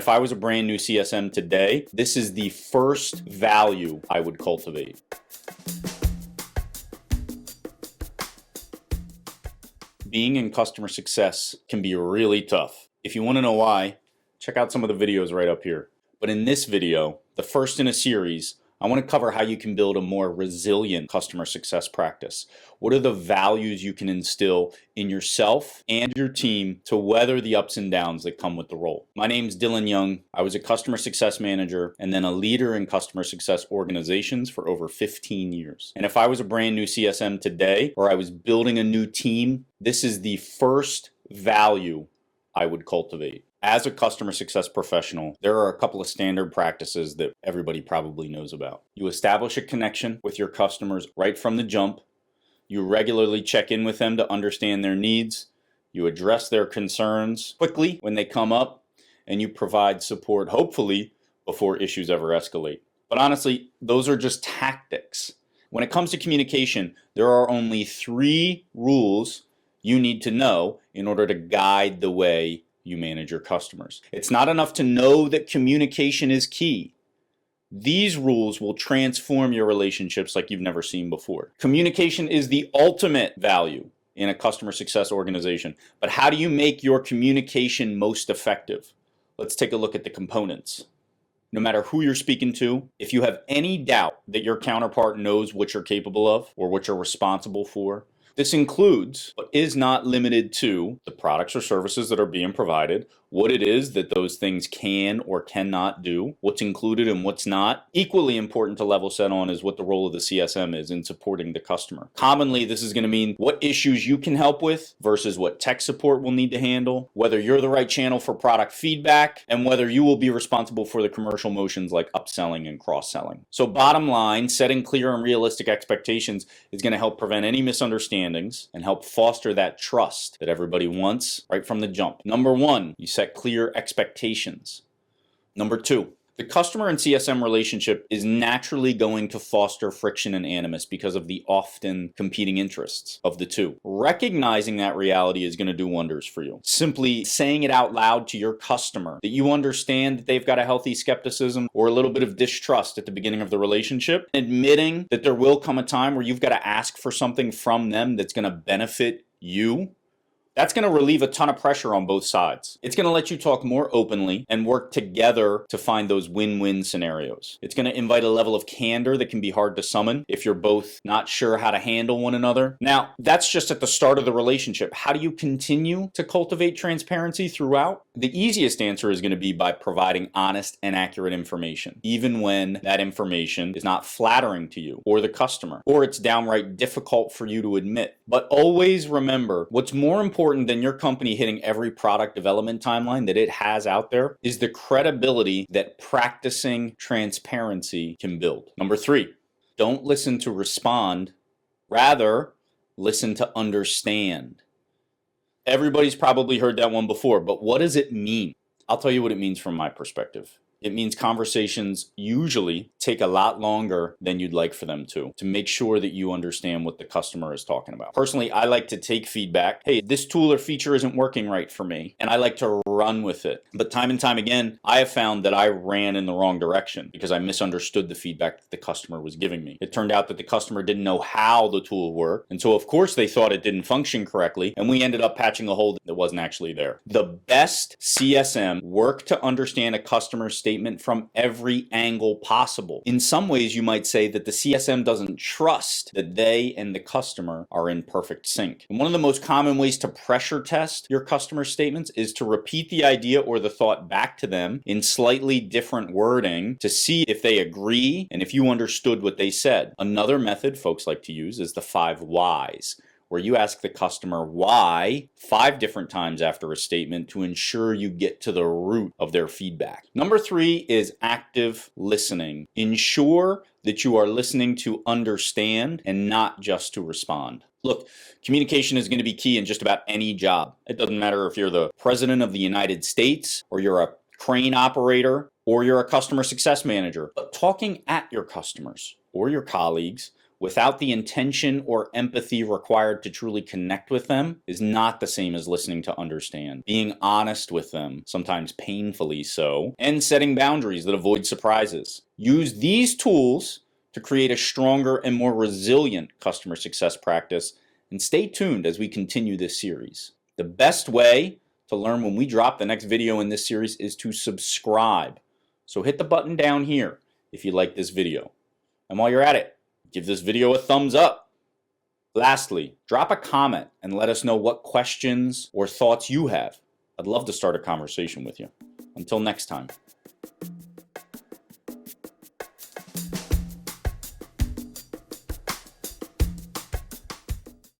If I was a brand new CSM today, this is the first value I would cultivate. Being in customer success can be really tough. If you want to know why, check out some of the videos right up here. But in this video, the first in a series, I want to cover how you can build a more resilient customer success practice. What are the values you can instill in yourself and your team to weather the ups and downs that come with the role? My name's Dylan Young. I was a customer success manager and then a leader in customer success organizations for over 15 years. And if I was a brand new CSM today, or I was building a new team, this is the first value I would cultivate. As a customer success professional, there are a couple of standard practices that everybody probably knows about. You establish a connection with your customers right from the jump. You regularly check in with them to understand their needs. You address their concerns quickly when they come up, and you provide support, hopefully, before issues ever escalate. But honestly, those are just tactics. When it comes to communication, there are only 3 rules you need to know in order to guide the way you manage your customers. It's not enough to know that communication is key. These rules will transform your relationships like you've never seen before. Communication is the ultimate value in a customer success organization. But how do you make your communication most effective? Let's take a look at the components. No matter who you're speaking to, if you have any doubt that your counterpart knows what you're capable of or what you're responsible for, this includes, but is not limited to, the products or services that are being provided, what it is that those things can or cannot do, what's included and what's not. Equally important to level set on is what the role of the CSM is in supporting the customer. Commonly, this is going to mean what issues you can help with versus what tech support will need to handle, whether you're the right channel for product feedback, and whether you will be responsible for the commercial motions like upselling and cross-selling. So bottom line, setting clear and realistic expectations is going to help prevent any misunderstandings and help foster that trust that everybody wants right from the jump. Number 1, you set clear expectations. Number 2, the customer and CSM relationship is naturally going to foster friction and animus because of the often competing interests of the two. Recognizing that reality is going to do wonders for you. Simply saying it out loud to your customer that you understand that they've got a healthy skepticism or a little bit of distrust at the beginning of the relationship, admitting that there will come a time where you've got to ask for something from them that's going to benefit you. That's going to relieve a ton of pressure on both sides. It's going to let you talk more openly and work together to find those win-win scenarios. It's going to invite a level of candor that can be hard to summon if you're both not sure how to handle one another. Now, that's just at the start of the relationship. How do you continue to cultivate transparency throughout? The easiest answer is going to be by providing honest and accurate information, even when that information is not flattering to you or the customer, or it's downright difficult for you to admit. But always remember, what's more important than your company hitting every product development timeline that it has out there is the credibility that practicing transparency can build. Number 3, don't listen to respond, rather listen to understand. Everybody's probably heard that one before, but what does it mean? I'll tell you what it means from my perspective. It means conversations usually take a lot longer than you'd like for them to make sure that you understand what the customer is talking about. Personally, I like to take feedback. Hey, this tool or feature isn't working right for me, and I like to run with it. But time and time again, I have found that I ran in the wrong direction because I misunderstood the feedback that the customer was giving me. It turned out that the customer didn't know how the tool worked, and so of course they thought it didn't function correctly, and we ended up patching a hole that wasn't actually there. The best CSM work to understand a customer's statement from every angle possible. In some ways, you might say that the CSM doesn't trust that they and the customer are in perfect sync. And one of the most common ways to pressure test your customer statements is to repeat the idea or the thought back to them in slightly different wording to see if they agree and if you understood what they said. Another method folks like to use is the 5 whys, where you ask the customer why 5 different times after a statement to ensure you get to the root of their feedback. Number 3 is active listening. Ensure that you are listening to understand and not just to respond. Look, communication is going to be key in just about any job. It doesn't matter if you're the president of the United States or you're a crane operator or you're a customer success manager, but talking at your customers or your colleagues without the intention or empathy required to truly connect with them is not the same as listening to understand. Being honest with them, sometimes painfully so, and setting boundaries that avoid surprises. Use these tools to create a stronger and more resilient customer success practice, and stay tuned as we continue this series. The best way to learn when we drop the next video in this series is to subscribe. So hit the button down here if you like this video. And while you're at it, give this video a thumbs up. Lastly, drop a comment and let us know what questions or thoughts you have. I'd love to start a conversation with you. Until next time.